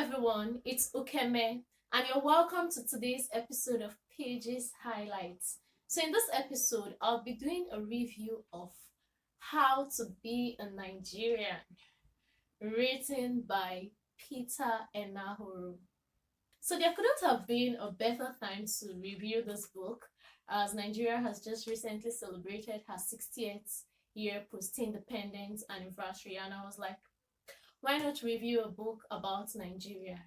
everyone, it's Ukeme, and you're welcome to today's episode of Pages Highlights. So, in this episode, I'll be doing a review of How to Be a Nigerian, written by Peter Enahoro. So, there couldn't have been a better time to review this book, as Nigeria has just recently celebrated her 60th year post-independence anniversary, and I was like, why not review a book about Nigeria?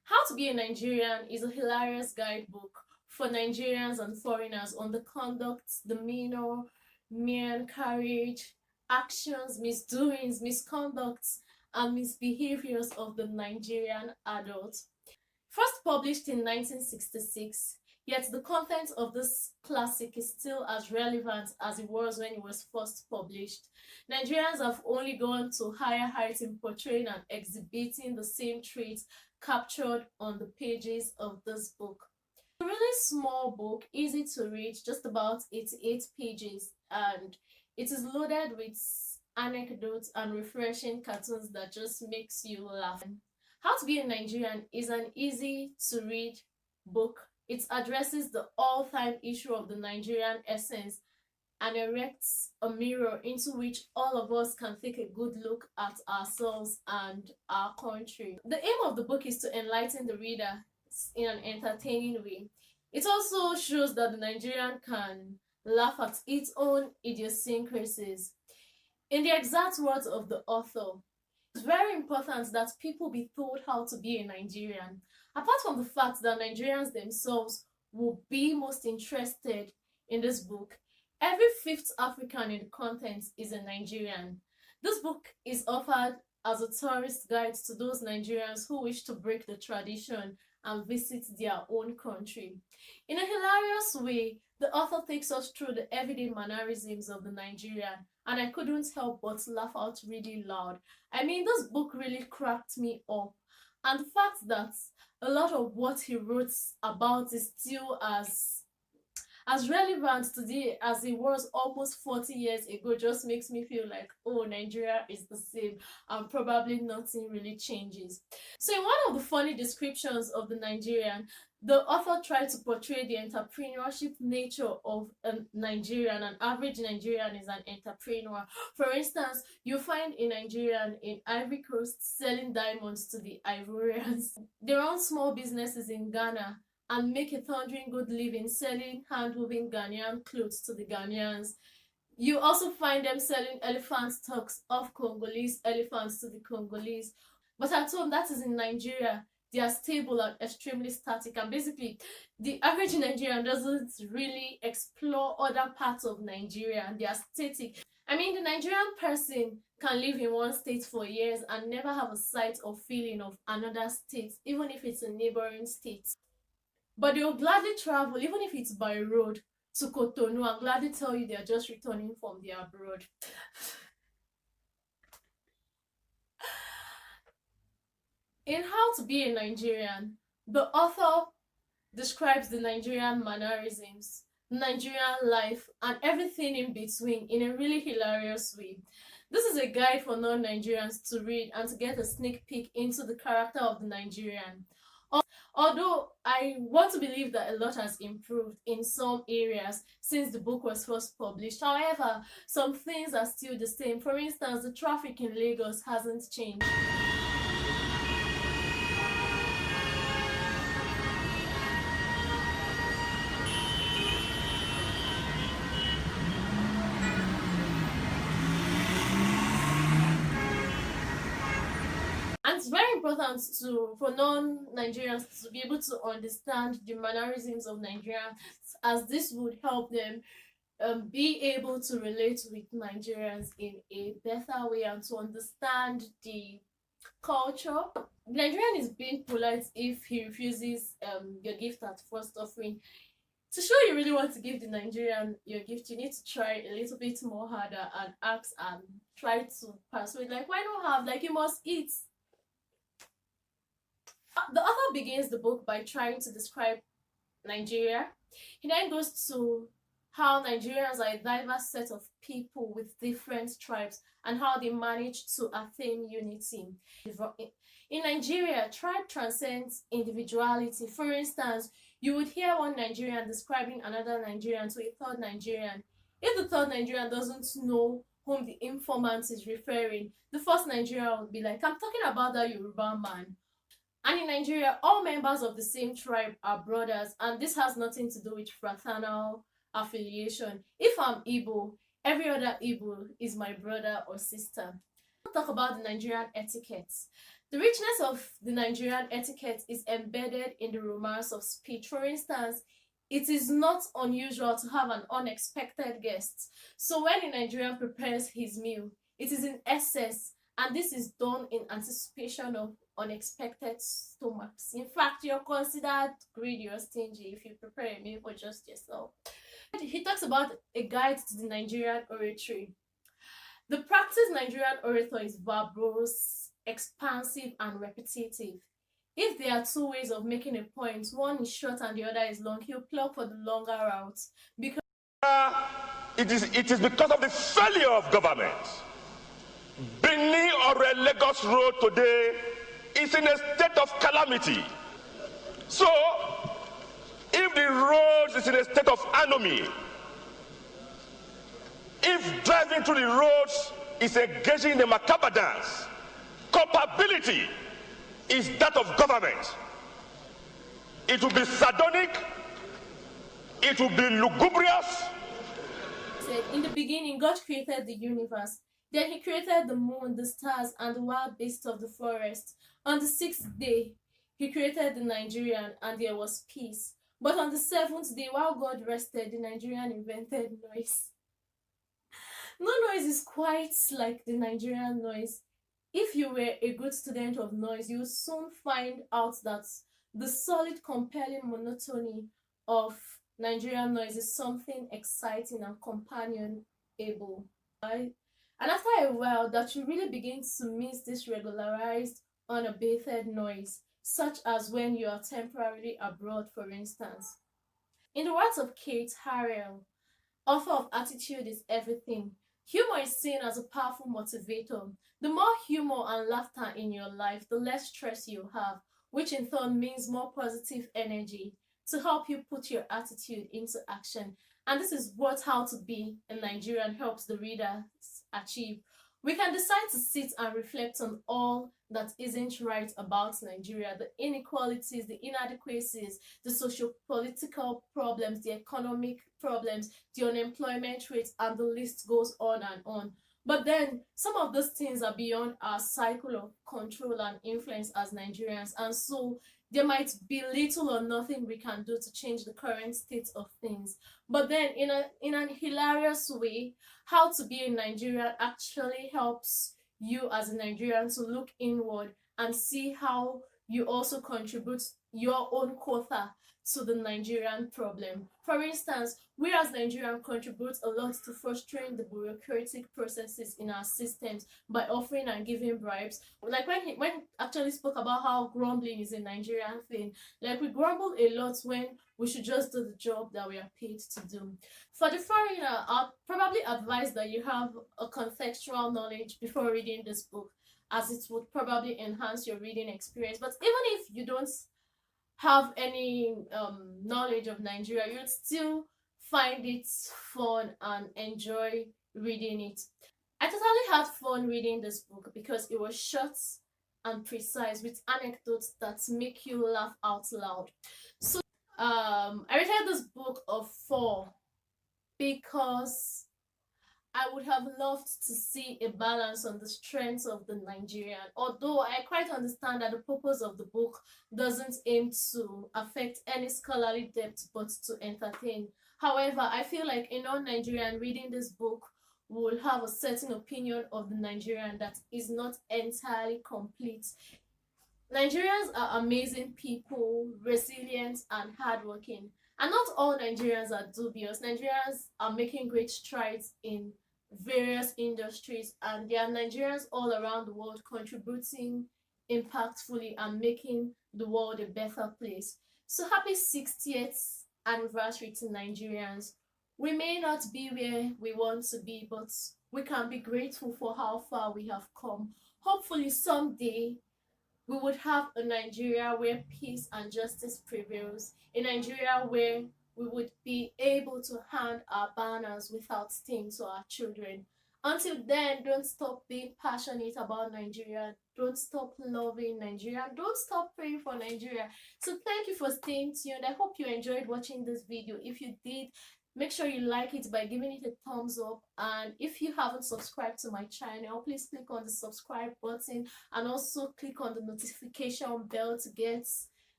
How to Be a Nigerian is a hilarious guidebook for Nigerians and foreigners on the conduct, demeanor, mien, carriage, actions, misdoings, misconducts, and misbehaviors of the Nigerian adult. First published in 1966, yet the content of this classic is still as relevant as it was when it was first published. Nigerians have only gone to higher heights in portraying and exhibiting the same traits captured on the pages of this book. It's a really small book, easy to read, just about 88 pages, and it is loaded with anecdotes and refreshing cartoons that just makes you laugh. How to Be a Nigerian is an easy to read book. It addresses the all-time issue of the Nigerian essence and erects a mirror into which all of us can take a good look at ourselves and our country. The aim of the book is to enlighten the reader in an entertaining way. It also shows that the Nigerian can laugh at its own idiosyncrasies. In the exact words of the author, it's very important that people be told how to be a Nigerian. Apart from the fact that Nigerians themselves will be most interested in this book, every fifth African in the content is a Nigerian. This book is offered as a tourist guide to those Nigerians who wish to break the tradition and visit their own country. In a hilarious way, the author takes us through the everyday mannerisms of the Nigerian, and I couldn't help but laugh out really loud. I mean, this book really cracked me up, and the fact that a lot of what he wrote about is still as relevant today as it was almost 40 years ago just makes me feel like, oh, Nigeria is the same and probably nothing really changes. So in one of the funny descriptions of the Nigerian, the author tried to portray the entrepreneurship nature of a Nigerian. An average Nigerian is an entrepreneur. For instance, you find a Nigerian in Ivory Coast selling diamonds to the Ivorians. They run small businesses in Ghana and make a thundering good living selling hand-woven Ghanaian clothes to the Ghanaians. You also find them selling elephant tusks of Congolese elephants to the Congolese. But at home, that is in Nigeria, they are stable and extremely static, and basically the average Nigerian doesn't really explore other parts of Nigeria, and they are static. I mean, the Nigerian person can live in one state for years and never have a sight or feeling of another state, even if it's a neighboring state. But they'll gladly travel, even if it's by road, to Cotonou and gladly tell you they're just returning from their abroad. In How to Be a Nigerian, the author describes the Nigerian mannerisms, Nigerian life, and everything in between in a really hilarious way. This is a guide for non-Nigerians to read and to get a sneak peek into the character of the Nigerian. Although I want to believe that a lot has improved in some areas since the book was first published. However, some things are still the same. For instance, the traffic in Lagos hasn't changed. And it's very important for non-Nigerians to be able to understand the mannerisms of Nigerians, as this would help them be able to relate with Nigerians in a better way and to understand the culture. Nigerian is being polite if he refuses your gift at first offering. To show you really want to give the Nigerian your gift, you need to try a little bit more harder and ask and try to persuade, like, why not have, like, you must eat. The author begins the book by trying to describe Nigeria. He then goes to how Nigerians are a diverse set of people with different tribes and how they manage to attain unity. In Nigeria, tribe transcends individuality. For instance, you would hear one Nigerian describing another Nigerian to a third Nigerian. If the third Nigerian doesn't know whom the informant is referring, the first Nigerian would be like, I'm talking about that Yoruba man. And in Nigeria, all members of the same tribe are brothers, and this has nothing to do with fraternal affiliation. If I'm Igbo, every other Igbo is my brother or sister. Let's talk about the Nigerian etiquette. The richness of the Nigerian etiquette is embedded in the romance of speech. For instance, it is not unusual to have an unexpected guest. So when a Nigerian prepares his meal, it is in excess, and this is done in anticipation of unexpected stomachs. In fact, you're considered greedy or stingy if you prepare a meal for just yourself. He talks about a guide to the Nigerian oratory. The practiced Nigerian orator is verbose, expansive, and repetitive. If there are two ways of making a point, one is short and the other is long, he'll plug for the longer route. Because it is because of the failure of government. Benin or Lagos Road today is in a state of calamity. So, if the road is in a state of anomy, if driving through the roads is engaging in a macabre dance, culpability is that of government. It will be sardonic, it will be lugubrious. In the beginning, God created the universe. Then he created the moon, the stars, and the wild beasts of the forest. On the sixth day, he created the Nigerian, and there was peace. But on the seventh day, while God rested, the Nigerian invented noise. No noise is quite like the Nigerian noise. If you were a good student of noise, you will soon find out that the solid, compelling monotony of Nigerian noise is something exciting and companionable. Right? And after a while, that you really begin to miss this regularized, unabated noise, such as when you are temporarily abroad, for instance. In the words of Kate Harrell, author of Attitude is Everything, humor is seen as a powerful motivator. The more humor and laughter in your life, the less stress you have, which in turn means more positive energy to help you put your attitude into action. And this is what How to Be a Nigerian helps the readers achieve. We can decide to sit and reflect on all that isn't right about Nigeria, the inequalities, the inadequacies, the socio-political problems, the economic problems, the unemployment rate, and the list goes on and on. But then some of those things are beyond our cycle of control and influence as Nigerians, and so there might be little or nothing we can do to change the current state of things. But then in an hilarious way, How to Be a Nigerian actually helps you as a Nigerian to look inward and see how you also contribute your own quota to the Nigerian problem. For instance, we as Nigerians contribute a lot to frustrating the bureaucratic processes in our systems by offering and giving bribes. Like when he actually spoke about how grumbling is a Nigerian thing, like we grumble a lot when we should just do the job that we are paid to do. For the foreigner, I'll probably advise that you have a contextual knowledge before reading this book, as it would probably enhance your reading experience. But even if you don't have any knowledge of Nigeria, you'd still find it fun and enjoy reading it. I totally had fun reading this book because it was short and precise with anecdotes that make you laugh out loud. So I rated this book of 4 because I would have loved to see a balance on the strengths of the Nigerian, although I quite understand that the purpose of the book doesn't aim to affect any scholarly depth but to entertain. However, I feel like a non-Nigerian reading this book will have a certain opinion of the Nigerian that is not entirely complete. Nigerians are amazing people, resilient and hardworking. And not all Nigerians are dubious. Nigerians are making great strides in various industries, and there are Nigerians all around the world contributing impactfully and making the world a better place. So happy 60th anniversary to Nigerians. We may not be where we want to be, but we can be grateful for how far we have come. Hopefully someday we would have a Nigeria where peace and justice prevails, a Nigeria where we would be able to hand our banners without stain to our children. Until then, don't stop being passionate about Nigeria. Don't stop loving Nigeria. Don't stop praying for Nigeria. So thank you for staying tuned. I hope you enjoyed watching this video. If you did, make sure you like it by giving it a thumbs up. And if you haven't subscribed to my channel, please click on the subscribe button and also click on the notification bell to get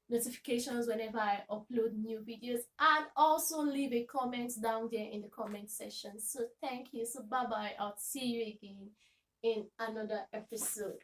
notifications whenever I upload new videos, and also leave a comment down there in the comment section. So thank you. So bye bye. I'll see you again in another episode.